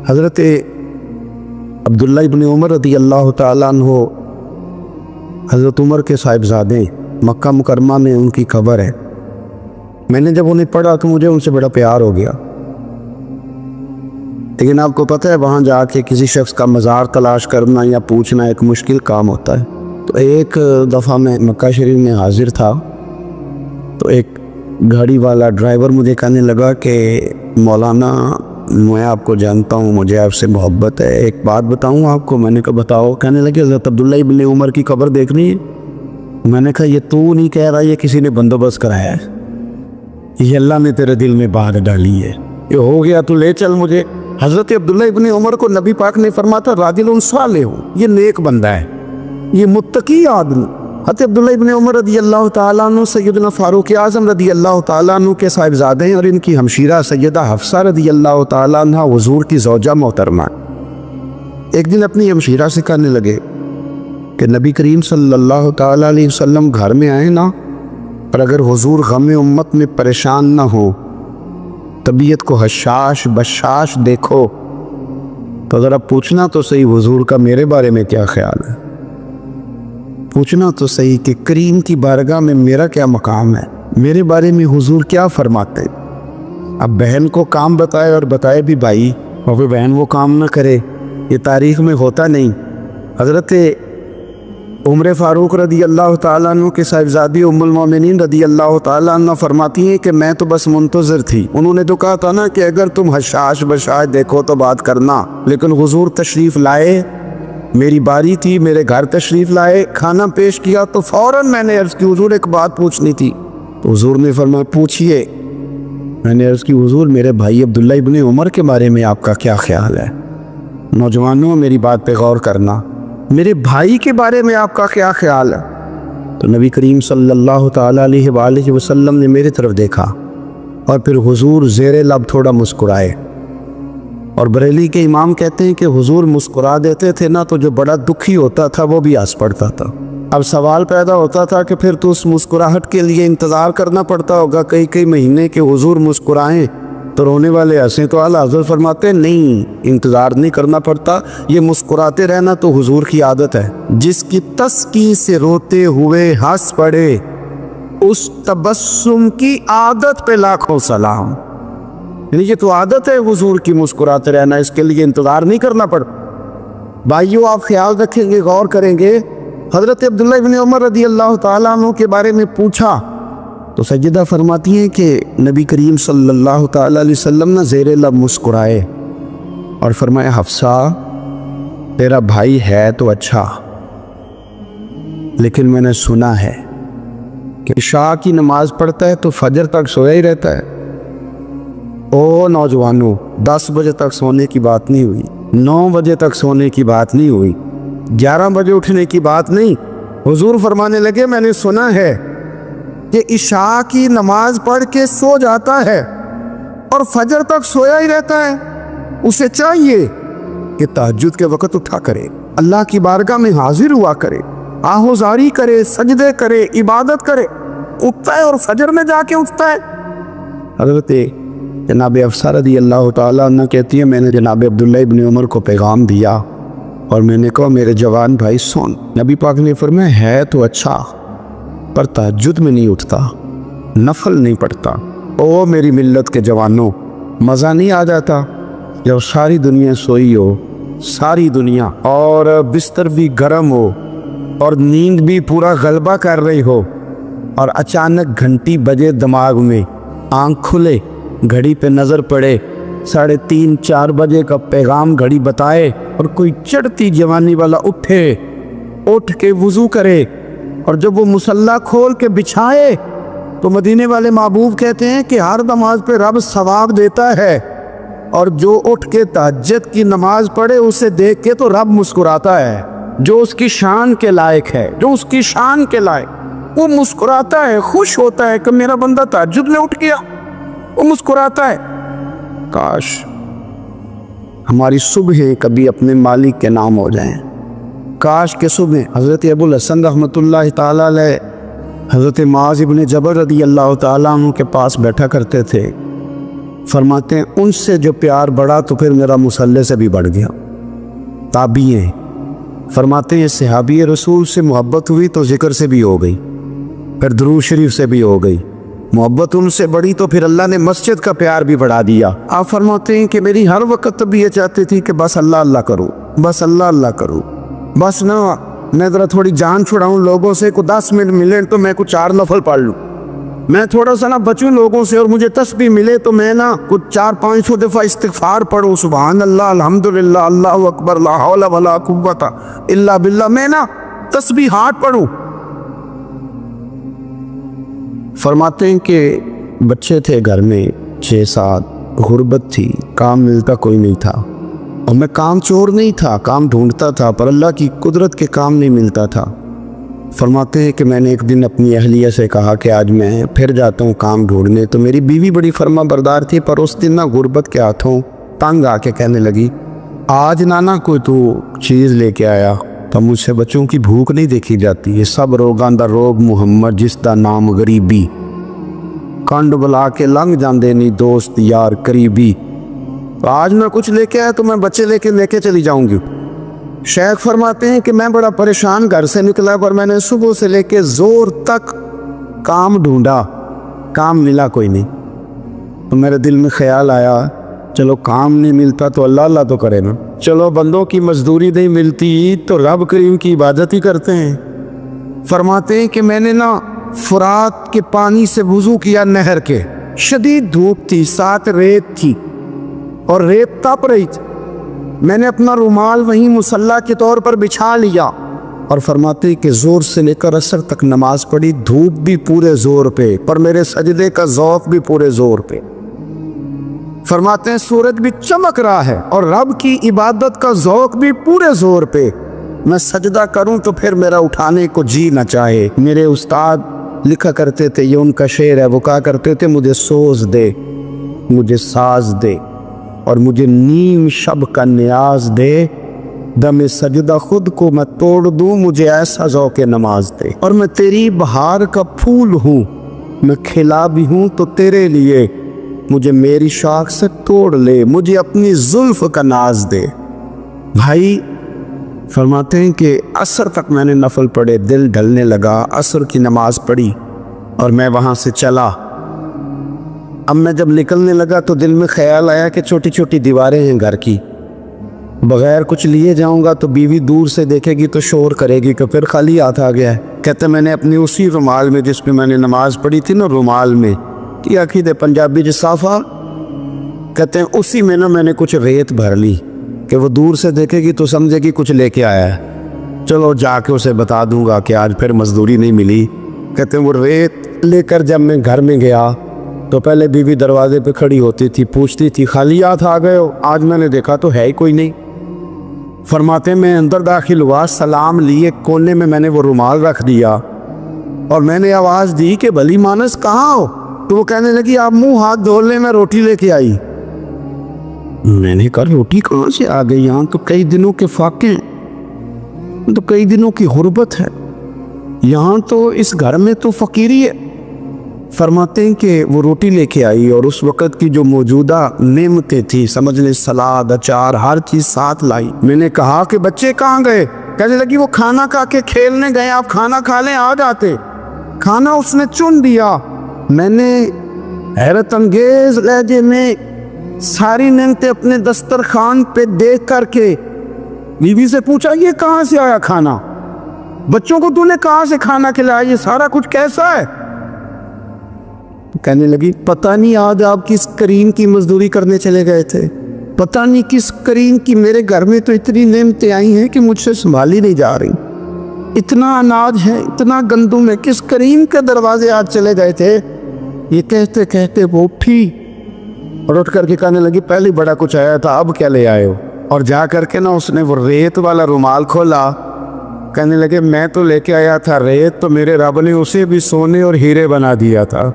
حضرت عبداللہ ابن عمر رضی اللہ تعالیٰ عنہ حضرت عمر کے صاحبزادے، مکہ مکرمہ میں ان کی قبر ہے۔ میں نے جب انہیں پڑھا تو مجھے ان سے بڑا پیار ہو گیا، لیکن آپ کو پتہ ہے وہاں جا کے کسی شخص کا مزار تلاش کرنا یا پوچھنا ایک مشکل کام ہوتا ہے۔ تو ایک دفعہ میں مکہ شریف میں حاضر تھا تو ایک گاڑی والا ڈرائیور مجھے کہنے لگا کہ مولانا میں آپ کو جانتا ہوں، مجھے آپ سے محبت ہے، ایک بات بتاؤں آپ کو؟ میں نے کہا بتاؤ۔ کہنے لگے حضرت عبداللہ ابن عمر کی قبر دیکھنی ہے۔ میں نے کہا یہ تو نہیں کہہ رہا، یہ کسی نے بندوبست کرایا ہے، یہ اللہ نے تیرے دل میں بات ڈالی ہے، یہ ہو گیا تو لے چل مجھے۔ حضرت عبداللہ ابن عمر کو نبی پاک نے فرمایا تھا راجل صالح، یہ نیک بندہ ہے، یہ متقی آدمی۔ حضرت عبداللہ ابن عمر رضی اللہ تعالیٰ عنہ سیدنا فاروق اعظم رضی اللہ تعالیٰ عنہ کے صاحبزادے ہیں، اور ان کی ہمشیرہ سیدہ حفصہ رضی اللہ تعالیٰ عنہ حضور کی زوجہ محترمہ۔ ایک دن اپنی ہمشیرہ سے کہنے لگے کہ نبی کریم صلی اللہ تعالیٰ علیہ وسلم گھر میں آئے نا، پر اگر حضور غم امت میں پریشان نہ ہو، طبیعت کو حشاش بشاش دیکھو تو ذرا پوچھنا تو صحیح حضور کا میرے بارے میں کیا خیال ہے، پوچھنا تو صحیح کہ کریم کی بارگاہ میں میرا کیا مقام ہے، میرے بارے میں حضور کیا فرماتے ہیں۔ اب بہن کو کام بتائے اور بتائے بھی بھائی، اور پھر بہن وہ کام نہ کرے، یہ تاریخ میں ہوتا نہیں۔ حضرت عمر فاروق رضی اللہ تعالیٰ عنہ کے صاحبزادی ام المومنین رضی اللہ تعالیٰ عنہ فرماتی ہیں کہ میں تو بس منتظر تھی، انہوں نے تو کہا تھا نا کہ اگر تم حشاش بشاش دیکھو تو بات کرنا، لیکن حضور تشریف لائے، میری باری تھی، میرے گھر تشریف لائے، کھانا پیش کیا تو فوراً میں نے عرض کی حضور ایک بات پوچھنی تھی۔ تو حضور نے فرمایا پوچھئے۔ میں نے عرض کی حضور میرے بھائی عبداللہ ابن عمر کے بارے میں آپ کا کیا خیال ہے؟ نوجوانوں میری بات پہ غور کرنا، میرے بھائی کے بارے میں آپ کا کیا خیال ہے؟ تو نبی کریم صلی اللہ تعالیٰ علیہ وآلہ وسلم نے میری طرف دیکھا اور پھر حضور زیر لب تھوڑا مسکرائے، اور بریلی کے امام کہتے ہیں کہ حضور مسکرا دیتے تھے نا تو جو بڑا دکھی ہوتا تھا وہ بھی ہنس پڑتا تھا۔ اب سوال پیدا ہوتا تھا کہ پھر تو اس مسکراہٹ کے لیے انتظار کرنا پڑتا ہوگا کئی مہینے کہ حضور مسکرائیں تو رونے والے ہنسیں، تو اعلیٰ حضرت فرماتے ہیں نہیں، انتظار نہیں کرنا پڑتا، یہ مسکراتے رہنا تو حضور کی عادت ہے۔ جس کی تسکی سے روتے ہوئے ہنس پڑے، اس تبسم کی عادت پہ لاکھوں سلام۔ یعنی یہ تو عادت ہے حضور کی مسکراتے رہنا، اس کے لیے انتظار نہیں کرنا پڑتا۔ بھائیو آپ خیال رکھیں گے، غور کریں گے، حضرت عبداللہ ابن عمر رضی اللہ تعالیٰ عنہ کے بارے میں پوچھا تو سیدہ فرماتی ہیں کہ نبی کریم صلی اللہ تعالیٰ علیہ وسلم نے زیر لب مسکرائے اور فرمایا حفصہ تیرا بھائی ہے تو اچھا، لیکن میں نے سنا ہے کہ عشاء کی نماز پڑھتا ہے تو فجر تک سویا ہی رہتا ہے۔ او نوجوانوں، 10 بجے تک سونے کی بات نہیں ہوئی، 9 بجے تک سونے کی بات نہیں ہوئی، 11 بجے اٹھنے کی بات نہیں۔ حضور فرمانے لگے میں نے سنا ہے کہ عشاء کی نماز پڑھ کے سو جاتا ہے اور فجر تک سویا ہی رہتا ہے، اسے چاہیے کہ تہجد کے وقت اٹھا کرے، اللہ کی بارگاہ میں حاضر ہوا کرے، آہوزاری کرے، سجدے کرے، عبادت کرے، اٹھتا ہے اور فجر میں جا کے اٹھتا ہے۔ حضرت جناب حفصہ رضی اللہ تعالیٰ عنہ کہتی ہے میں نے جناب عبداللہ ابن عمر کو پیغام دیا اور میں نے کہا میرے جوان بھائی سن، نبی پاک نے فرمایا ہے تو اچھا پر تہجد میں نہیں اٹھتا، نفل نہیں پڑھتا۔ او میری ملت کے جوانوں، مزہ نہیں آ جاتا جب ساری دنیا سوئی ہو، ساری دنیا، اور بستر بھی گرم ہو اور نیند بھی پورا غلبہ کر رہی ہو، اور اچانک گھنٹی بجے دماغ میں، آنکھ کھلے، گھڑی پہ نظر پڑے، 3:30 4 بجے کا پیغام گھڑی بتائے، اور کوئی چڑھتی جوانی والا اٹھ کے وضو کرے، اور جب وہ مصلی کھول کے بچھائے تو مدینے والے محبوب کہتے ہیں کہ ہر نماز پہ رب ثواب دیتا ہے، اور جو اٹھ کے تہجد کی نماز پڑھے اسے دیکھ کے تو رب مسکراتا ہے، جو اس کی شان کے لائق ہے، جو اس کی شان کے لائق، وہ مسکراتا ہے، خوش ہوتا ہے کہ میرا بندہ تہجد میں اٹھ گیا، وہ مسکراتا ہے۔ کاش ہماری صبح کبھی اپنے مالک کے نام ہو جائیں، کاش کہ صبح حضرت ابو الحسن رحمۃ اللہ تعالیٰ علیہ حضرت معاذ ابن جبل رضی اللہ تعالیٰ عنہ کے پاس بیٹھا کرتے تھے، فرماتے ہیں ان سے جو پیار بڑھا تو پھر میرا مصلی سے بھی بڑھ گیا۔ تابعی ہیں، فرماتے ہیں صحابی رسول سے محبت ہوئی تو ذکر سے بھی ہو گئی، پھر درود شریف سے بھی ہو گئی، محبت ان سے بڑھی تو پھر اللہ نے مسجد کا پیار بھی بڑھا دیا۔ آپ فرماتے ہیں کہ میری ہر وقت طبیعت یہ چاہتی تھی کہ بس اللہ اللہ کروں، بس اللہ اللہ کروں، بس نا میں ذرا تھوڑی جان چھڑاؤں لوگوں سے، کو 10 منٹ ملے تو میں کچھ 4 نفل پڑھ لوں، میں تھوڑا سا نا بچوں لوگوں سے، اور مجھے تسبیح ملے تو میں نا کچھ 400-500 دفعہ استغفار پڑھوں، سبحان اللہ، الحمدللہ، اللہ اکبر، لا حول ولا قوت الا باللہ، میں نا تسبیحات پڑھوں۔ فرماتے ہیں کہ بچے تھے گھر میں 6-7، غربت تھی، کام ملتا کوئی نہیں تھا، اور میں کام چور نہیں تھا، کام ڈھونڈتا تھا، پر اللہ کی قدرت کے کام نہیں ملتا تھا۔ فرماتے ہیں کہ میں نے ایک دن اپنی اہلیہ سے کہا کہ آج میں پھر جاتا ہوں کام ڈھونڈنے، تو میری بیوی بڑی فرما بردار تھی، پر اس دن نا غربت کے ہاتھوں تنگ آ کے کہنے لگی آج نانا کوئی تو چیز لے کے آیا، تو مجھ سے بچوں کی بھوک نہیں دیکھی جاتی، یہ سب روگاں دا روگ محمد جس دا نام غریبی، کنڈ بلا کے لنگ جاندے نہیں دوست یار قریبی، تو آج میں کچھ لے کے آیا تو میں بچے لے کے چلی جاؤں گی۔ شیخ فرماتے ہیں کہ میں بڑا پریشان گھر سے نکلا، پر میں نے صبح سے لے کے زور تک کام ڈھونڈا، کام ملا کوئی نہیں، تو میرے دل میں خیال آیا چلو کام نہیں ملتا تو اللہ اللہ تو کرے نا، چلو بندوں کی مزدوری نہیں ملتی تو رب کریم کی عبادت ہی کرتے ہیں۔ فرماتے ہیں کہ میں نے نا فرات کے پانی سے وضو کیا، نہر کے، شدید دھوپ تھی، ساتھ ریت تھی اور ریت تپ رہی تھی، میں نے اپنا رومال وہیں مصلی کے طور پر بچھا لیا، اور فرماتے ہیں کہ زور سے لے کر عصر تک نماز پڑھی، دھوپ بھی پورے زور پہ، پر میرے سجدے کا ذوق بھی پورے زور پہ۔ فرماتے ہیں سورج بھی چمک رہا ہے اور رب کی عبادت کا ذوق بھی پورے زور پہ، میں سجدہ کروں تو پھر میرا اٹھانے کو جی نہ چاہے۔ میرے استاد لکھا کرتے تھے، یہ ان کا شعر ہے، وہ کہا کرتے تھے مجھے سوز دے، مجھے ساز دے، اور مجھے نیم شب کا نیاز دے، دم سجدہ خود کو میں توڑ دوں، مجھے ایسا ذوق نماز دے، اور میں تیری بہار کا پھول ہوں، میں کھلا بھی ہوں تو تیرے لیے، مجھے میری شاخ سے توڑ لے، مجھے اپنی زلف کا ناز دے۔ بھائی فرماتے ہیں کہ عصر تک میں نے نفل پڑھے، دل ڈھلنے لگا، عصر کی نماز پڑھی اور میں وہاں سے چلا۔ اب میں جب نکلنے لگا تو دل میں خیال آیا کہ چھوٹی چھوٹی دیواریں ہیں گھر کی، بغیر کچھ لیے جاؤں گا تو بیوی دور سے دیکھے گی تو شور کرے گی کہ پھر خالی ہاتھ آ گیا ہے۔ کہتے میں نے اپنی اسی رومال میں جس پہ میں نے نماز پڑھی تھی نا، رومال میں کی عقیدے پنجابی جسافہ، کہتے ہیں اسی میں نا میں نے کچھ ریت بھر لی کہ وہ دور سے دیکھے گی تو سمجھے گی کچھ لے کے آیا ہے، چلو جا کے اسے بتا دوں گا کہ آج پھر مزدوری نہیں ملی۔ کہتے ہیں وہ ریت لے کر جب میں گھر میں گیا تو پہلے بیوی دروازے پہ کھڑی ہوتی تھی، پوچھتی تھی خالی ہاتھ آ گئے ہو؟ آج میں نے دیکھا تو ہے ہی کوئی نہیں۔ فرماتے ہیں میں اندر داخل ہوا، سلام لیے، کونے میں نے وہ رومال رکھ دیا اور میں نے آواز دی کہ بھلی مانس کہاں ہو؟ تو وہ کہنے لگی آپ منہ ہاتھ دھو لیں، میں روٹی لے کے آئی۔ میں نے کہا روٹی کہاں سے آ گئی؟ یہاں تو کئی دنوں کے فاقے ہیں، تو کئی دنوں کی غربت ہے، یہاں تو اس گھر میں تو فقیری ہے۔ فرماتے ہیں کہ وہ روٹی لے کے آئی اور اس وقت کی جو موجودہ نعمتیں تھی، سمجھ لیں سلاد، اچار، ہر چیز ساتھ لائی۔ میں نے کہا کہ بچے کہاں گئے؟ کہنے لگی وہ کھانا کھا کے کھیلنے گئے، آپ کھانا کھا لیں آ جاتے۔ کھانا اس نے چن دیا۔ میں نے حیرت انگیز لہجے میں ساری نعمتیں اپنے دسترخوان پہ دیکھ کر کے بیوی سے پوچھا یہ کہاں سے آیا کھانا؟ بچوں کو تو نے کہاں سے کھانا کھلایا؟ یہ سارا کچھ کیسا ہے؟ کہنے لگی پتہ نہیں آج آپ کس کریم کی مزدوری کرنے چلے گئے تھے، پتہ نہیں کس کریم کی، میرے گھر میں تو اتنی نعمتیں آئی ہیں کہ مجھ سے سنبھالی نہیں جا رہی، اتنا اناج ہے، اتنا گندم ہے، کس کریم کے دروازے آج چلے گئے تھے؟ یہ کہتے کہتے وہ اٹھی اور اٹھ کر کے کہنے لگی پہلے بڑا کچھ آیا تھا، اب کیا لے آئے ہو؟ اور جا کر کے نا اس نے وہ ریت والا رومال کھولا، کہنے لگے میں تو لے کے آیا تھا ریت، تو میرے رب نے اسے بھی سونے اور ہیرے بنا دیا تھا۔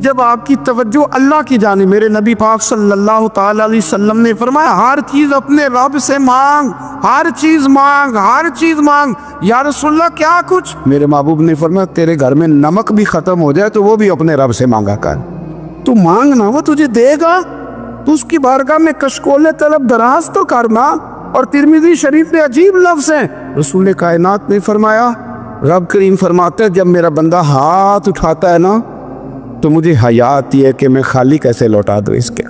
جب آپ کی توجہ اللہ کی جانب، میرے نبی پاک صلی اللہ تعالی علیہ وسلم نے فرمایا ہر چیز اپنے رب سے مانگ، ہر چیز مانگ، ہر چیز مانگ۔ یا رسول اللہ کیا کچھ؟ میرے محبوب نے فرمایا تیرے گھر میں نمک بھی ختم ہو جائے تو وہ بھی اپنے رب سے مانگا کر۔ تو مانگنا وہ تجھے دے گا، تو اس کی بارگاہ میں کشکول طلب دراز تو کرنا۔ اور ترمذی شریف میں عجیب لفظ ہیں، رسول کائنات نے فرمایا، رب کریم فرماتے ہیں جب میرا بندہ ہاتھ اٹھاتا ہے نا تو مجھے حیا آتی ہے کہ میں خالی کیسے لوٹا دوں اس کے۔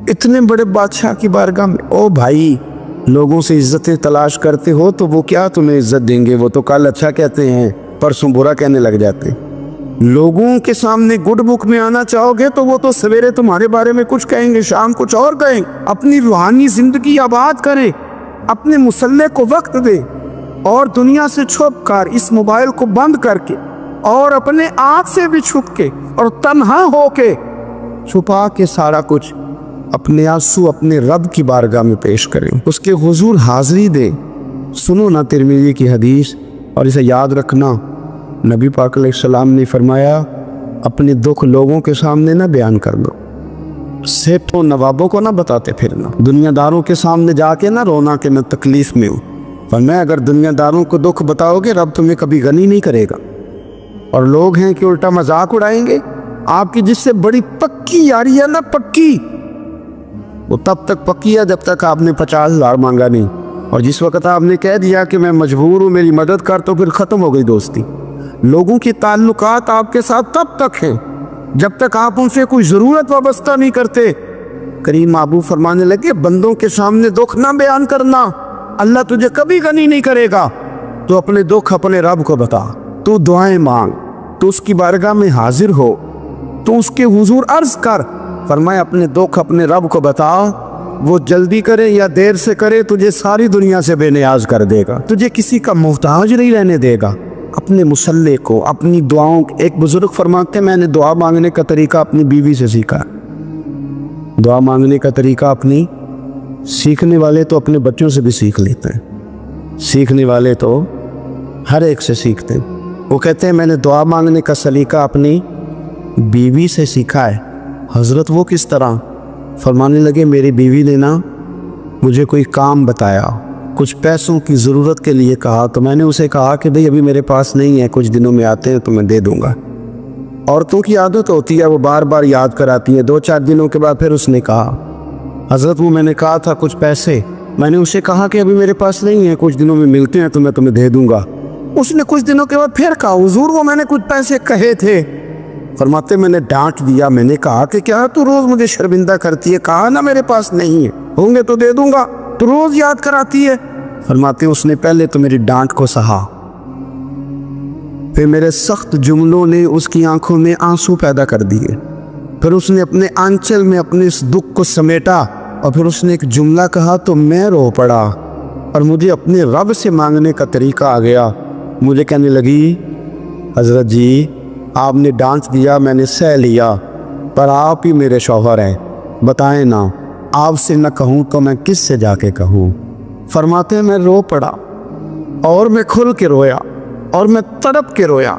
اتنے بڑے بادشاہ کی بارگاہ میں، او بھائی لوگوں سے عزتیں تلاش کرتے ہو تو وہ کیا تمہیں عزت دیں گے؟ وہ تو کل اچھا کہتے ہیں پرسوں برا کہنے لگ جاتے ہیں۔ لوگوں کے سامنے گڈ بک میں آنا چاہو گے تو وہ تو سویرے تمہارے بارے میں کچھ کہیں گے، شام کچھ اور کہیں۔ اپنی روحانی زندگی آباد کرے، اپنے مسلح کو وقت دے، اور دنیا سے چھپ کر اس موبائل کو بند کر کے اور اپنے آپ سے بھی چھپ کے اور تنہا ہو کے چھپا کے سارا کچھ اپنے آنسو اپنے رب کی بارگاہ میں پیش کریں، اس کے حضور حاضری دے۔ سنو نا ترمذی کی حدیث اور اسے یاد رکھنا، نبی پاک علیہ السلام نے فرمایا اپنے دکھ لوگوں کے سامنے نہ بیان کر دو، سیٹوں نوابوں کو نہ بتاتے پھرنا، دنیا داروں کے سامنے جا کے نہ رونا کہ میں تکلیف میں ہوں، فرمایا اگر دنیا داروں کو دکھ بتاؤ گے رب تمہیں کبھی غنی نہیں کرے گا۔ اور لوگ ہیں کہ الٹا مذاق اڑائیں گے آپ کی، جس سے بڑی پکی یاری ہے نا، پکی، وہ تب تک پکی ہے جب تک آپ نے 50,000 مانگا نہیں، اور جس وقت آپ نے کہہ دیا کہ میں مجبور ہوں میری مدد کر تو پھر ختم ہو گئی دوستی۔ لوگوں کی تعلقات آپ کے ساتھ تب تک ہیں جب تک آپ ان سے کوئی ضرورت وابستہ نہیں کرتے۔ کریم محبوب فرمانے لگے بندوں کے سامنے دکھ نہ بیان کرنا، اللہ تجھے کبھی غنی نہیں کرے گا۔ تو اپنے دکھ اپنے رب کو بتا، تو دعائیں مانگ، تو اس کی بارگاہ میں حاضر ہو، تو اس کے حضور عرض کر، فرمایا اپنے دکھ اپنے رب کو بتا، وہ جلدی کرے یا دیر سے کرے تجھے ساری دنیا سے بے نیاز کر دے گا، تجھے کسی کا محتاج نہیں رہنے دے گا۔ اپنے مسلح کو اپنی دعاؤں، ایک بزرگ فرماتے ہیں میں نے دعا مانگنے کا طریقہ اپنی بیوی سے سیکھا۔ دعا مانگنے کا طریقہ اپنی، سیکھنے والے تو اپنے بچوں سے بھی سیکھ لیتے ہیں، سیکھنے والے تو ہر ایک سے سیکھتے ہیں۔ وہ کہتے ہیں میں نے دعا مانگنے کا سلیقہ اپنی بیوی سے سیکھا ہے۔ حضرت وہ کس طرح؟ فرمانے لگے میری بیوی نے نا مجھے کوئی کام بتایا، کچھ پیسوں کی ضرورت کے لیے کہا، تو میں نے اسے کہا کہ بھئی ابھی میرے پاس نہیں ہے، کچھ دنوں میں آتے ہیں تو میں دے دوں گا۔ عورتوں کی عادت ہوتی ہے وہ بار بار یاد کراتی ہیں، 2-4 دنوں کے بعد پھر اس نے کہا حضرت وہ میں نے کہا تھا کچھ پیسے، میں نے اسے کہا کہ ابھی میرے پاس نہیں ہے، کچھ دنوں میں ملتے ہیں تو میں تمہیں دے دوں گا۔ اس نے کچھ دنوں کے بعد پھر کہا حضور وہ میں نے کچھ پیسے کہے تھے۔ فرماتے میں نے ڈانٹ دیا، میں نے کہا کہ کیا تو روز مجھے شرمندہ کرتی ہے، کہا نا میرے پاس نہیں ہے، ہوں گے تو دے دوں گا، تو روز یاد کراتی ہے۔ فرماتے اس نے پہلے تو میری ڈانٹ کو سہا، پھر میرے سخت جملوں نے اس کی آنکھوں میں آنسو پیدا کر دیے، پھر اس نے اپنے آنچل میں اپنے اس دکھ کو سمیٹا، اور پھر اس نے ایک جملہ کہا تو میں رو پڑا، اور مجھے اپنے رب سے مانگنے کا طریقہ آ گیا۔ مجھے کہنے لگی حضرت جی آپ نے ڈانٹ دیا میں نے سہ لیا، پر آپ ہی میرے شوہر ہیں، بتائیں نا آپ سے نہ کہوں تو میں کس سے جا کے کہوں۔ فرماتے ہیں میں رو پڑا، اور میں کھل کے رویا، اور میں تڑپ کے رویا،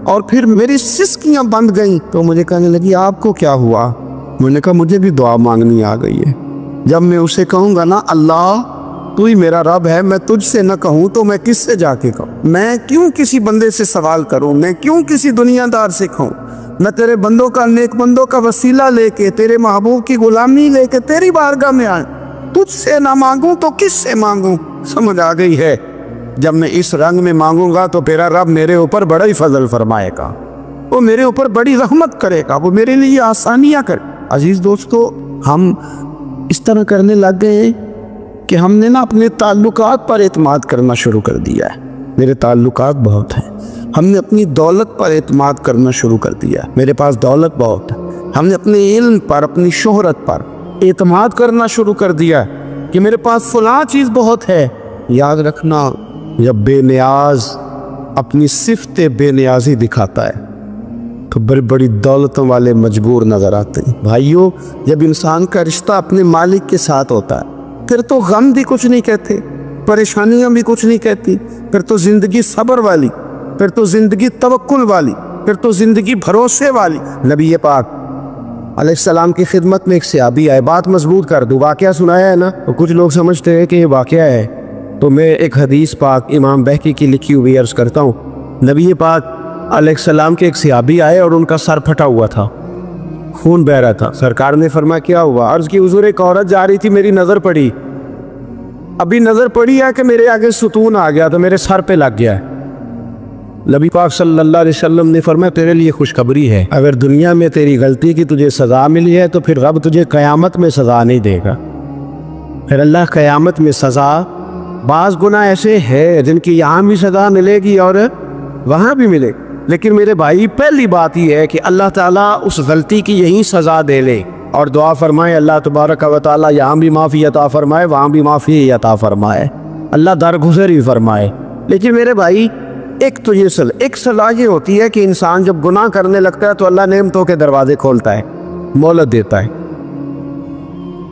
اور پھر میری سسکیاں بند گئیں۔ تو مجھے کہنے لگی آپ کو کیا ہوا؟ میں نے کہا مجھے بھی دعا مانگنی آ گئی ہے، جب میں اسے کہوں گا نا اللہ تو ہی میرا رب ہے، میں تجھ سے نہ کہوں تو میں کس سے جا کے کہوں؟ میں کیوں کسی بندے سے سوال کروں؟ میں کیوں کسی دنیا دار سے کہوں؟ میں تیرے بندوں کا، نیک بندوں کا وسیلہ لے کے، تیرے محبوب کی غلامی لے کے تیری بارگاہ میں آئیں، تجھ سے نہ مانگوں تو کس سے مانگوں؟ سمجھ آ گئی ہے، جب میں اس رنگ میں مانگوں گا تو میرا رب میرے اوپر بڑا ہی فضل فرمائے گا، وہ میرے اوپر بڑی رحمت کرے گا، وہ میرے لیے آسانیاں کرے۔ عزیز دوستو ہم اس طرح کرنے لگ گئے ہیں کہ ہم نے نا اپنے تعلقات پر اعتماد کرنا شروع کر دیا ہے۔ میرے تعلقات بہت ہیں، ہم نے اپنی دولت پر اعتماد کرنا شروع کر دیا ہے، میرے پاس دولت بہت ہے۔ ہم نے اپنے علم پر، اپنی شہرت پر اعتماد کرنا شروع کر دیا ہے کہ میرے پاس فلاں چیز بہت ہے۔ یاد رکھنا جب بے نیاز اپنی صفت بے نیازی دکھاتا ہے تو بڑی بڑی دولتوں والے مجبور نظر آتے ہیں۔ بھائیوں جب انسان کا رشتہ اپنے مالک کے ساتھ ہوتا ہے پھر تو غم بھی کچھ نہیں کہتے، پریشانیاں بھی کچھ نہیں کہتی، پھر تو زندگی صبر والی، پھر تو زندگی توکل والی، پھر تو زندگی بھروسے والی۔ نبی پاک علیہ السلام کی خدمت میں ایک صحابی آئے، بات مضبوط کر دوں، واقعہ سنایا ہے نا تو کچھ لوگ سمجھتے ہیں کہ یہ واقعہ ہے، تو میں ایک حدیث پاک امام بہقی کی لکھی ہوئی عرض کرتا ہوں۔ نبی پاک علیہ السلام کے ایک صحابی آئے اور ان کا سر پھٹا ہوا تھا، خون بہ رہا تھا. سرکار نے فرمایا کیا ہوا؟ عرض کی حضور ایک عورت جا رہی تھی, میری نظر پڑی, ابھی نظر پڑی ہے کہ میرے آگے ستون آ گیا تو میرے سر پہ لگ گیا ہے. نبی پاک صلی اللہ علیہ وسلم نے فرمایا تیرے لیے خوشخبری ہے, اگر دنیا میں تیری غلطی کی تجھے سزا ملی ہے تو پھر رب تجھے قیامت میں سزا نہیں دے گا. پھر اللہ قیامت میں سزا, بعض گناہ ایسے ہیں جن کی یہاں بھی سزا ملے گی اور وہاں بھی ملے, لیکن میرے بھائی پہلی بات یہ ہے کہ اللہ تعالیٰ اس غلطی کی یہی سزا دے لے اور دعا فرمائے اللہ تبارک و تعالیٰ یہاں بھی معافی عطا فرمائے, وہاں بھی معافی عطا فرمائے, اللہ درگزر ہی فرمائے. لیکن میرے بھائی ایک تو یہ ایک صلاح یہ ہوتی ہے کہ انسان جب گناہ کرنے لگتا ہے تو اللہ نعمتوں کے دروازے کھولتا ہے, مہلت دیتا ہے.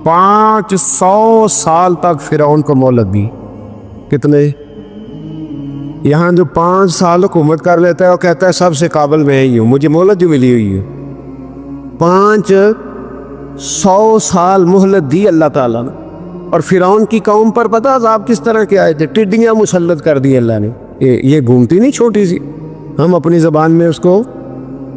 500 سال تک فرعون کو مہلت دی. کتنے؟ یہاں جو 5 سال حکومت کر لیتا ہے وہ کہتا ہے سب سے قابل میں ہی ہوں, مجھے مہلت جو ملی ہوئی ہے. 500 سال مہلت دی اللہ تعالیٰ نے. اور فرعون کی قوم پر پتہ عذاب کس طرح کے آئے تھے؟ ٹڈیاں مسلط کر دی اللہ نے. یہ گھومتی نہیں چھوٹی سی, ہم اپنی زبان میں اس کو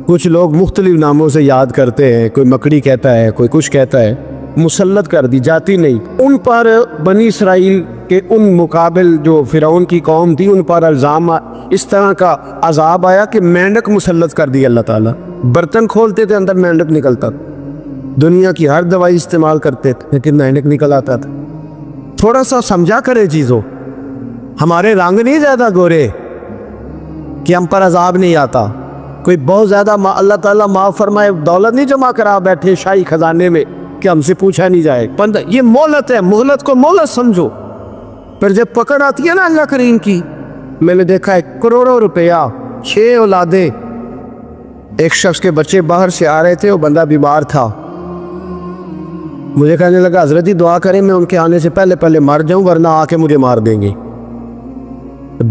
کچھ لوگ مختلف ناموں سے یاد کرتے ہیں, کوئی مکڑی کہتا ہے, کوئی کچھ کہتا ہے. مسلط کر دی, جاتی نہیں. ان پر بنی اسرائیل کے ان مقابل جو فرعون کی قوم تھی ان پر الزام اس طرح کا عذاب آیا کہ مینڈک مسلط کر دی اللہ تعالیٰ. برتن کھولتے تھے اندر مینڈک نکلتا تھا, دنیا کی ہر دوائی استعمال کرتے تھے لیکن مینڈک نکل آتا تھا. تھوڑا سا سمجھا کرے چیزوں, ہمارے رنگ نہیں زیادہ گورے کہ ہم پر عذاب نہیں آتا. کوئی بہت زیادہ اللہ تعالیٰ معاف فرمائے دولت نہیں جمع کرا بیٹھے شاہی خزانے میں کہ ہم سے پوچھا نہیں جائے. یہ مہلت ہے, مہلت کو مہلت سمجھو. پھر جب پکڑ آتی ہے نا اللہ کریم کی, میں نے دیکھا ہے کروڑوں روپیہ, 6 اولادیں. ایک شخص کے بچے باہر سے آ رہے تھے, وہ بندہ بیمار تھا. مجھے کہنے لگا حضرت ہی دعا کریں میں ان کے آنے سے پہلے مر جاؤں ورنہ آ کے مجھے مار دیں گے.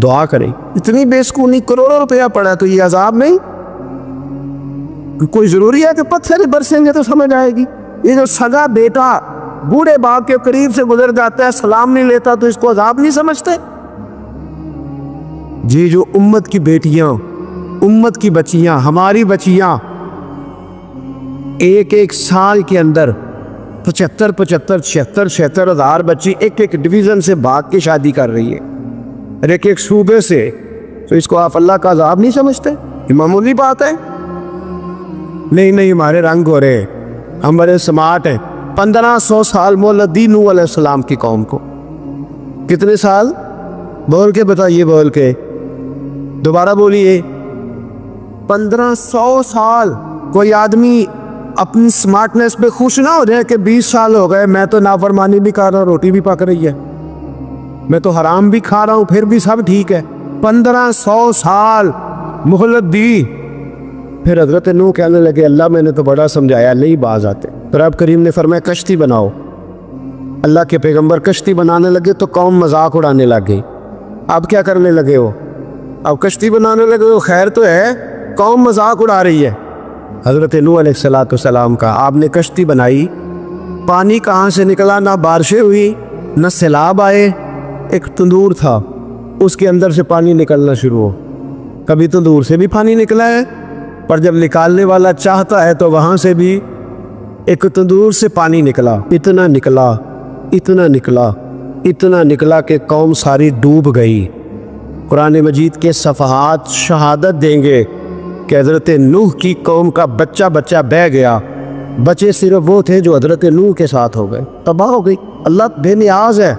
دعا کریں. اتنی بے سکونی, کروڑوں روپیہ پڑا تو یہ عذاب نہیں؟ کوئی ضروری ہے کہ پتھر برسیں گے تو سمجھ آئے گی؟ یہ جو سگا بیٹا بوڑھے باپ کے قریب سے گزر جاتا ہے, سلام نہیں لیتا تو اس کو عذاب نہیں سمجھتے؟ جی جو امت کی بیٹیاں, امت کی بچیاں, ہماری بچیاں ایک سال کے اندر 75,000 ہزار بچی ایک ڈویژن سے بھاگ کے شادی کر رہی ہے, ایک صوبے سے. تو اس کو آپ اللہ کا عذاب نہیں سمجھتے؟ یہ معمولی بات ہے. نہیں ہمارے رنگ ہو رہے, ہم بڑے سمارٹ ہیں. 1500 سال مہلت دی نوح علیہ السلام کی قوم کو. کتنے سال؟ بول کے بتائیے, بول کے دوبارہ بولیے. 1500 سال. کوئی آدمی اپنی سمارٹنس پہ خوش نہ ہو جائے کہ 20 سال ہو گئے میں تو نافرمانی بھی کر رہا ہوں, روٹی بھی پک رہی ہے, میں تو حرام بھی کھا رہا ہوں, پھر بھی سب ٹھیک ہے. 1500 سال مہلت دی. پھر حضرت نوح کہنے لگے اللہ میں نے تو بڑا سمجھایا, نہیں باز آتے. پھر رب کریم نے فرمایا کشتی بناؤ. اللہ کے پیغمبر کشتی بنانے لگے تو قوم مذاق اڑانے لگ گئی. اب کیا کرنے لگے ہو؟ اب کشتی بنانے لگے ہو, خیر تو ہے, قوم مذاق اڑا رہی ہے. حضرت نوح علیہ السلام کا آپ نے کشتی بنائی, پانی کہاں سے نکلا؟ نہ بارشیں ہوئی نہ سیلاب آئے. ایک تندور تھا, اس کے اندر سے پانی نکلنا شروع ہو. کبھی تندور سے بھی پانی نکلا ہے, پر جب نکالنے والا چاہتا ہے تو وہاں سے بھی ایک تندور سے پانی نکلا. اتنا نکلا, اتنا نکلا, اتنا نکلا کہ قوم ساری ڈوب گئی. قرآن مجید کے صفحات شہادت دیں گے کہ حضرت نوح کی قوم کا بچہ بہ گیا. بچے صرف وہ تھے جو حضرت نوح کے ساتھ ہو گئے, تباہ ہو گئی. اللہ بے نیاز ہے,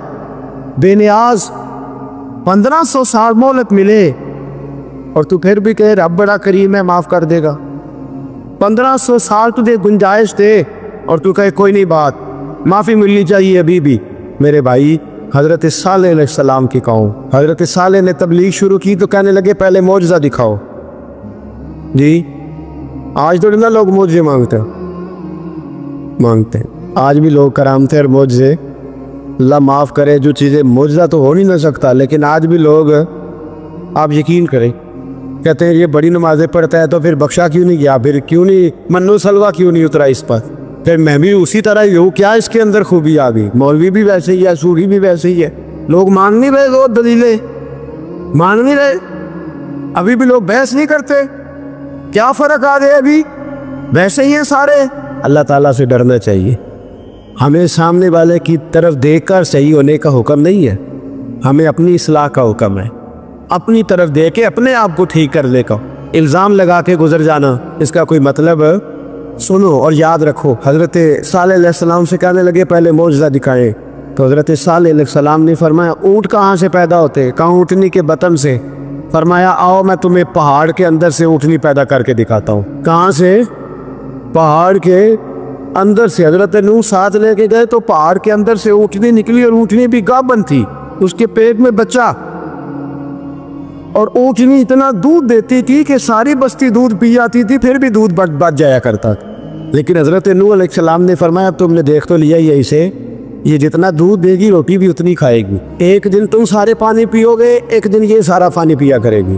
بے نیاز. 1500 سال مہلت ملے اور تو پھر بھی کہے رب بڑا کریم ہے معاف کر دے گا. 1500 سال تجھے گنجائش دے اور تو کہے کوئی نہیں, بات معافی ملنی چاہیے ابھی بھی. میرے بھائی حضرت صالح علیہ السلام کی قوم, حضرت صالح نے تبلیغ شروع کی تو کہنے لگے پہلے معجزہ دکھاؤ. جی آج تو نہ لوگ معجزے مانگتے ہیں, آج بھی لوگ کرامتیں اور معجزے, اللہ معاف کرے, جو چیزیں معجزہ تو ہو نہیں نہ سکتا, لیکن آج بھی لوگ, آپ یقین کریں, کہتے ہیں یہ بڑی نمازیں پڑھتا ہے تو پھر بخشا کیوں نہیں گیا, پھر کیوں نہیں منو سلوا کیوں نہیں اترا اس پر, پھر میں بھی اسی طرح ہی ہوں, کیا اس کے اندر خوبی آ گئی؟ مولوی بھی ویسے ہی ہے, سوری بھی ویسے ہی ہے. لوگ مان نہیں رہے, وہ دلیلیں مان نہیں رہے, ابھی بھی لوگ بحث نہیں کرتے. کیا فرق آ گیا؟ ابھی ویسے ہی ہیں سارے. اللہ تعالیٰ سے ڈرنا چاہیے. ہمیں سامنے والے کی طرف دیکھ کر صحیح ہونے کا حکم نہیں ہے, ہمیں اپنی اصلاح کا حکم ہے. اپنی طرف دیکھ کے اپنے آپ کو ٹھیک کرنے کا. الزام لگا کے گزر جانا اس کا کوئی مطلب سنو اور یاد رکھو. حضرت صالح علیہ السلام سے کہنے لگے پہلے معجزہ دکھائیں, تو حضرت صالح علیہ السلام نے فرمایا اونٹ کہاں سے پیدا ہوتے؟ کہاں اونٹنی کے بطن سے. فرمایا آؤ میں تمہیں پہاڑ کے اندر سے اونٹنی پیدا کر کے دکھاتا ہوں. کہاں سے؟ پہاڑ کے اندر سے. حضرت نوح ساتھ لے کے گئے تو پہاڑ کے اندر سے اونٹنی نکلی, اور اونٹنی بھی گابن تھی, اس کے پیٹ میں بچہ, اور اونٹنی اتنا دودھ دیتی تھی کہ ساری بستی دودھ پی جاتی تھی, پھر بھی دودھ بچ جایا کرتا تھا. لیکن حضرت نوح علیہ السلام نے فرمایا تم نے دیکھ تو لیا ہی اسے, یہ جتنا دودھ دے گی روٹی بھی اتنی کھائے گی. ایک دن تم سارے پانی پیو گے, ایک دن یہ سارا پانی پیا کرے گی.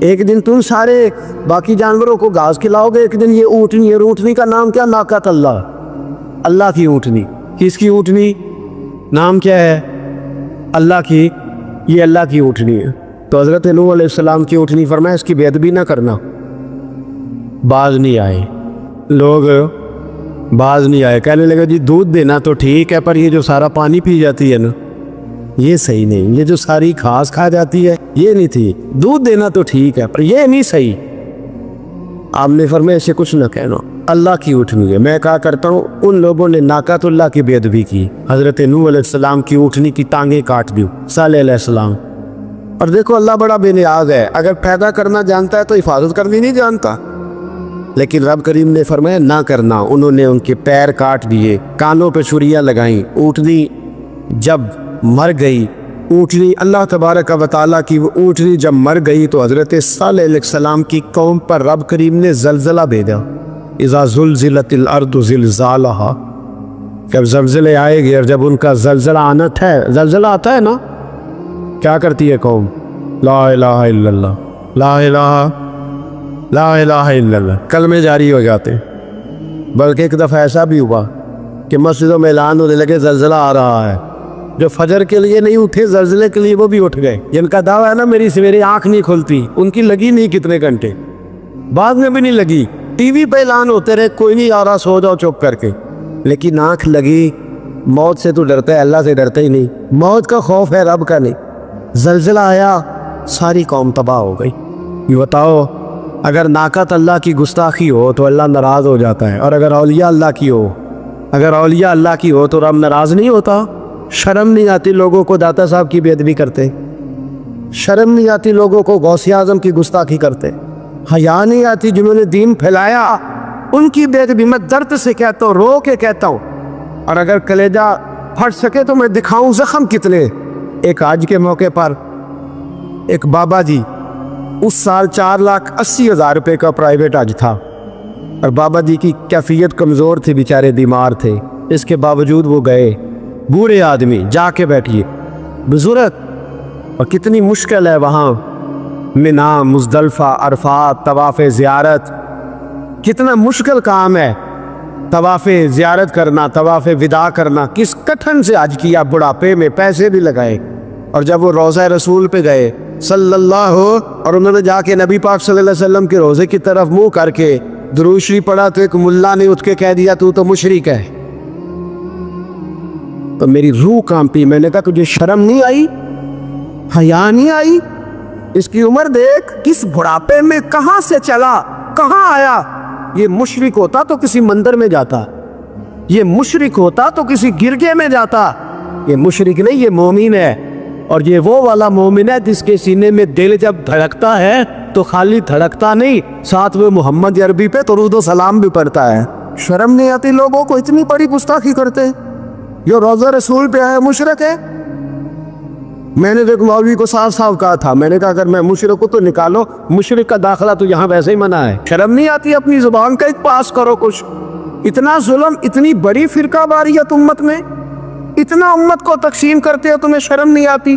ایک دن تم سارے باقی جانوروں کو گھاس کھلاؤ گے, ایک دن یہ اونٹنی ہے. اونٹنی کا نام کیا؟ ناقۃ اللہ, اللہ کی اونٹنی. کس کی اونٹنی؟ نام کیا ہے؟ اللہ کی. یہ اللہ کی اونٹنی ہے. تو حضرت نوح علیہ السلام کی اونٹنی فرمایا اس کی بے ادبی نہ کرنا. باز نہیں آئے لوگ, باز نہیں آئے. کہنے لگا جی دودھ دینا تو ٹھیک ہے, پر یہ جو سارا پانی پی جاتی ہے نا یہ صحیح نہیں. یہ جو ساری گھاس کھا جاتی ہے یہ نہیں تھی. دودھ دینا تو ٹھیک ہے پر یہ نہیں صحیح. آپ نے فرمایا اسے کچھ نہ کہنا, اللہ کی اونٹنی ہے. میں کہا کرتا ہوں ان لوگوں نے ناقۃ اللہ کی بے ادبی کی. حضرت نوح علیہ السلام کی اونٹنی کی ٹانگیں کاٹ دی صالح علیہ السلام. اور دیکھو اللہ بڑا بے نیاز ہے, اگر پیدا کرنا جانتا ہے تو حفاظت کرنی نہیں جانتا. لیکن رب کریم نے فرمایا نہ کرنا. انہوں نے ان کے پیر کاٹ دیے, کانوں پہ چھریاں لگائیں. اونٹنی جب مر گئی, اونٹنی اللہ تبارک و تعالیٰ کی وہ اونٹنی جب مر گئی تو حضرت صالح علیہ السلام کی قوم پر رب کریم نے زلزلہ بھیجا. اذا زلزلت الارض زلزالہا, جب زلزلے آئے گے اور جب ان کا زلزلہ آنا ہے, زلزلہ آتا ہے نا, کیا کرتی ہے قوم؟ لا الہ الا اللہ, لا الہ لا الہ الا اللہ, کلمے جاری ہو جاتے. بلکہ ایک دفعہ ایسا بھی ہوا کہ مسجدوں میں اعلان ہونے لگے زلزلہ آ رہا ہے. جو فجر کے لیے نہیں اٹھے زلزلے کے لیے وہ بھی اٹھ گئے. جن کا دعویٰ ہے نا میری سویرے آنکھ نہیں کھلتی, ان کی لگی نہیں کتنے گھنٹے, بعد میں بھی نہیں لگی. ٹی وی پہ اعلان ہوتے رہے کوئی نہیں آ رہا, سو جاؤ چپ کر کے. لیکن آنکھ لگی. موت سے تو ڈرتا ہے, اللہ سے ڈرتا ہی نہیں. موت کا خوف ہے رب کا نہیں. زلزلہ آیا, ساری قوم تباہ ہو گئی. یہ بتاؤ اگر ناقۃ اللہ کی گستاخی ہو تو اللہ ناراض ہو جاتا ہے, اور اگر اولیاء اللہ کی ہو, اگر اولیاء اللہ کی ہو تو رب ناراض نہیں ہوتا. شرم نہیں آتی لوگوں کو داتا صاحب کی بے ادبی کرتے, شرم نہیں آتی لوگوں کو غوث اعظم کی گستاخی کرتے, حیا نہیں آتی جنہوں نے دین پھیلایا ان کی بے ادبی. میں درد سے کہتا ہوں, رو کے کہتا ہوں, اور اگر کلیجہ پھٹ سکے تو میں دکھاؤں زخم کتنے. ایک حج کے موقع پر ایک بابا جی, اس سال 4,80,000 روپے کا پرائیویٹ حج تھا, اور بابا جی کی کیفیت کمزور تھی, بیچارے بیمار تھے. اس کے باوجود وہ گئے. بوڑھے آدمی, جا کے بیٹھیے, بزرگ, اور کتنی مشکل ہے وہاں منا, مزدلفہ, عرفات, طواف زیارت, کتنا مشکل کام ہے طواف زیارت کرنا, طواف وداع کرنا. کس کٹھن سے حج کیا, بڑھاپے میں پیسے بھی لگائے. اور جب وہ روضہ رسول پہ گئے صلی اللہ, اور انہوں نے جا کے نبی پاک صلی اللہ علیہ وسلم کے روضے کی طرف منہ کر کے درود شریف پڑھا تو ایک ملا نے اٹھ کے کہہ دیا تو مشرک ہے. تو میری روح کانپی. میں نے کہا تجھے شرم نہیں آئی, حیا نہیں آئی؟ اس کی عمر دیکھ, کس بڑھاپے میں کہاں سے چلا, کہاں آیا. یہ مشرک ہوتا تو کسی مندر میں جاتا, یہ مشرک ہوتا تو کسی گرجے میں جاتا. یہ مشرک نہیں, یہ مومن ہے. اور یہ وہ والا مومن ہے جس کے سینے میں دل جب دھڑکتا ہے تو خالی دھڑکتا نہیں, ساتھ وہ محمد عربی پہ درود و سلام بھی پڑھتا ہے. شرم نہیں آتی لوگوں کو, اتنی بڑی گستاخی کرتے. جو روضہ رسول پہ آیا مشرک ہے. میں نے ایک مولوی کو صاف صاف کہا تھا, میں نے کہا اگر میں مشرک ہوں تو نکالو, مشرک کا داخلہ تو یہاں ویسے ہی منع ہے. شرم نہیں آتی, اپنی زبان کا ایک پاس کرو کچھ. اتنا ظلم, اتنی بڑی فرقہ واریت امت میں, اتنا امت کو تقسیم کرتے ہو, تمہیں شرم نہیں آتی؟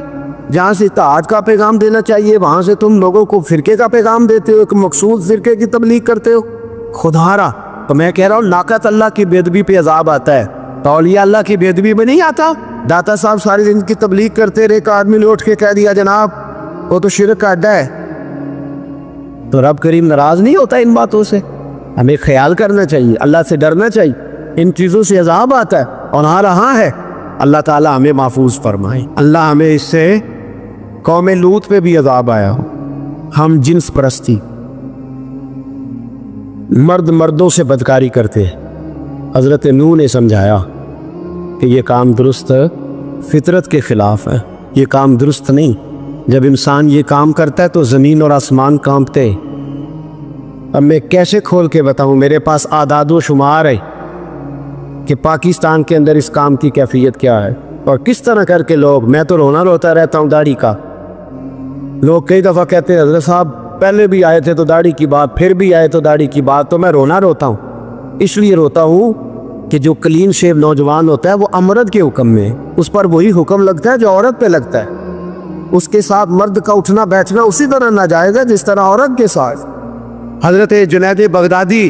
جہاں سے اتحاد کا پیغام دینا چاہیے وہاں سے تم لوگوں کو فرقے کا پیغام دیتے ہو, ایک مخصوص فرقے کی تبلیغ کرتے ہو. خدا را, تو میں کہہ رہا ہوں ناقۃ اللہ کی بے ادبی پہ عذاب آتا ہے, تو اولیاء اللہ کی بے ادبی میں نہیں آتا. داتا صاحب ساری دن کی تبلیغ کرتے رہے, ایک آدمی نے اٹھ کے کہہ دیا جناب وہ تو شرک کا اڈا ہے, تو رب کریم ناراض نہیں ہوتا ان باتوں سے؟ ہمیں خیال کرنا چاہیے، اللہ سے ڈرنا چاہیے، ان چیزوں سے عذاب آتا ہے اور آ رہا ہے۔ اللہ تعالیٰ ہمیں محفوظ فرمائے۔ اللہ ہمیں اس سے، قوم لوط پہ بھی عذاب آیا، ہم جنس پرستی، مرد مردوں سے بدکاری کرتے ہیں۔ حضرت نوح نے سمجھایا کہ یہ کام درست فطرت کے خلاف ہے، یہ کام درست نہیں۔ جب انسان یہ کام کرتا ہے تو زمین اور آسمان کانپتے ہیں۔ اب میں کیسے کھول کے بتاؤں، میرے پاس اعداد و شمار ہے کہ پاکستان کے اندر اس کام کی کیفیت کیا ہے اور کس طرح کر کے لوگ، میں تو رونا روتا رہتا ہوں داڑھی کا۔ لوگ کئی دفعہ کہتے ہیں حضرت صاحب پہلے بھی آئے تھے تو داڑھی کی بات، پھر بھی آئے تو داڑھی کی بات، تو میں رونا روتا ہوں۔ اس لیے روتا ہوں کہ جو کلین شیو نوجوان ہوتا ہے وہ امرد کے حکم میں، اس پر وہی حکم لگتا ہے جو عورت پہ لگتا ہے۔ اس کے ساتھ مرد کا اٹھنا بیٹھنا اسی طرح ناجائز ہے جس طرح عورت کے ساتھ۔ حضرت جنید بغدادی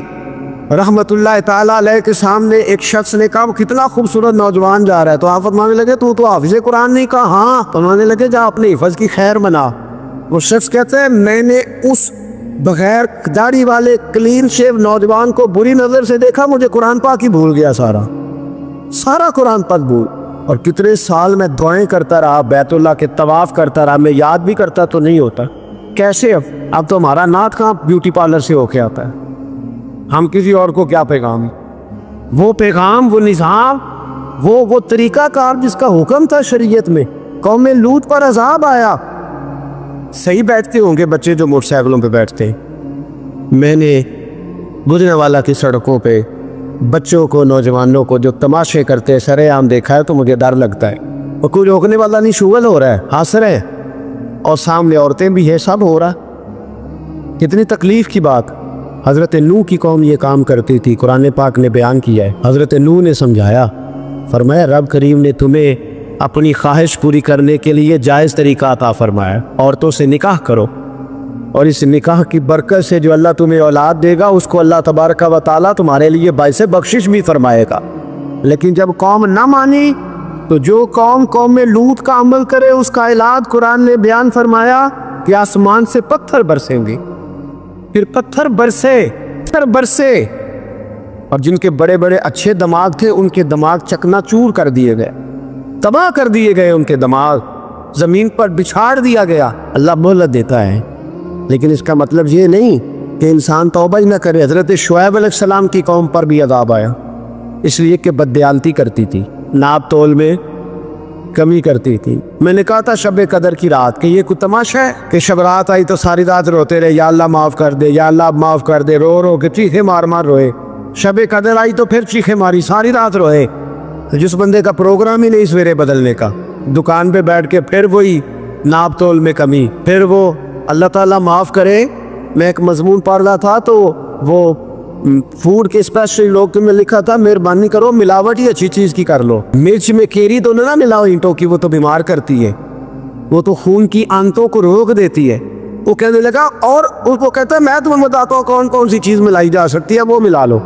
رحمت اللہ تعالیٰ علیہ کے سامنے ایک شخص نے کہا وہ کتنا خوبصورت نوجوان جا رہا ہے، تو آپ فرمانے لگے تو حافظ قرآن نہیں؟ کہا ہاں۔ فرمانے لگے جا اپنے حفظ کی خیر منا۔ وہ شخص کہتا ہے میں نے اس بغیر داڑھی والے کلین شیو نوجوان کو بری نظر سے دیکھا، مجھے قرآن پاک ہی بھول گیا، سارا قرآن پاک بھول۔ اور کتنے سال میں دعائیں کرتا رہا، بیت اللہ کے طواف کرتا رہا، میں یاد بھی کرتا تو نہیں ہوتا۔ کیسے اب تو ہمارا نعت کہاں بیوٹی پارلر سے ہو کے آتا ہے، ہم کسی اور کو کیا پیغام، وہ پیغام، وہ نظام، وہ طریقہ کار جس کا حکم تھا شریعت میں۔ قوم لوط پر عذاب آیا۔ صحیح بیٹھتے ہوں گے بچے جو موٹر سائیکلوں پہ بیٹھتے ہیں، میں نے گزرنے والا کی سڑکوں پہ بچوں کو، نوجوانوں کو جو تماشے کرتے سر عام دیکھا ہے تو مجھے ڈر لگتا ہے۔ اور کوئی روکنے والا نہیں، شغل ہو رہا ہے، ہنس رہے ہیں، اور سامنے عورتیں بھی ہے، سب ہو رہا۔ کتنی تکلیف کی بات۔ حضرت نوح کی قوم یہ کام کرتی تھی، قرآن پاک نے بیان کیا ہے۔ حضرت نوح نے سمجھایا، فرمایا رب کریم نے تمہیں اپنی خواہش پوری کرنے کے لیے جائز طریقہ عطا فرمایا، عورتوں سے نکاح کرو، اور اس نکاح کی برکت سے جو اللہ تمہیں اولاد دے گا اس کو اللہ تبارک و تعالیٰ تمہارے لیے باعث بخشش بھی فرمائے گا۔ لیکن جب قوم نہ مانی تو جو قوم لوط کا عمل کرے اس کا علاج قرآن نے بیان فرمایا کہ آسمان سے پتھر برسیں گے، پھر پتھر برسے، اور جن کے بڑے بڑے اچھے دماغ تھے ان کے دماغ چکنا چور کر دیے گئے، تباہ کر دیے گئے، ان کے دماغ زمین پر بچھاڑ دیا گیا۔ اللہ مہلت دیتا ہے، لیکن اس کا مطلب یہ نہیں کہ انسان توبہ ہی نہ کرے۔ حضرت شعیب علیہ السلام کی قوم پر بھی عذاب آیا، اس لیے کہ بددیانتی کرتی تھی، ناپ تول میں کمی کرتی تھی۔ میں نے کہا تھا شب قدر کی رات کہ یہ کوئی تماشا ہے کہ شب رات آئی تو ساری رات روتے رہے، یا اللہ معاف کر دے، یا اللہ معاف کر دے، رو رو کے چیخے مار مار روئے۔ شب قدر آئی تو پھر چیخے ماری، ساری رات روئے۔ جس بندے کا پروگرام ہی نہیں سویرے بدلنے کا، دکان پہ بیٹھ کے پھر وہی ناپ تول میں کمی، پھر وہ اللہ تعالیٰ معاف کرے۔ میں ایک مضمون پڑھ رہا تھا تو وہ فوڈ کے اسپیشل لوگ میں لکھا تھا مہربانی کرو ملاوٹ ہی اچھی چیز کی کر لو، مرچ میں کیری تو نہ ملاؤ اینٹوں کی، وہ تو بیمار کرتی ہے، وہ تو خون کی آنتوں کو روک دیتی ہے۔ وہ کہنے لگا، اور وہ کہتا ہے میں تمہیں بتاتا ہوں کون کون سی چیز ملائی جا سکتی ہے، وہ ملا لو۔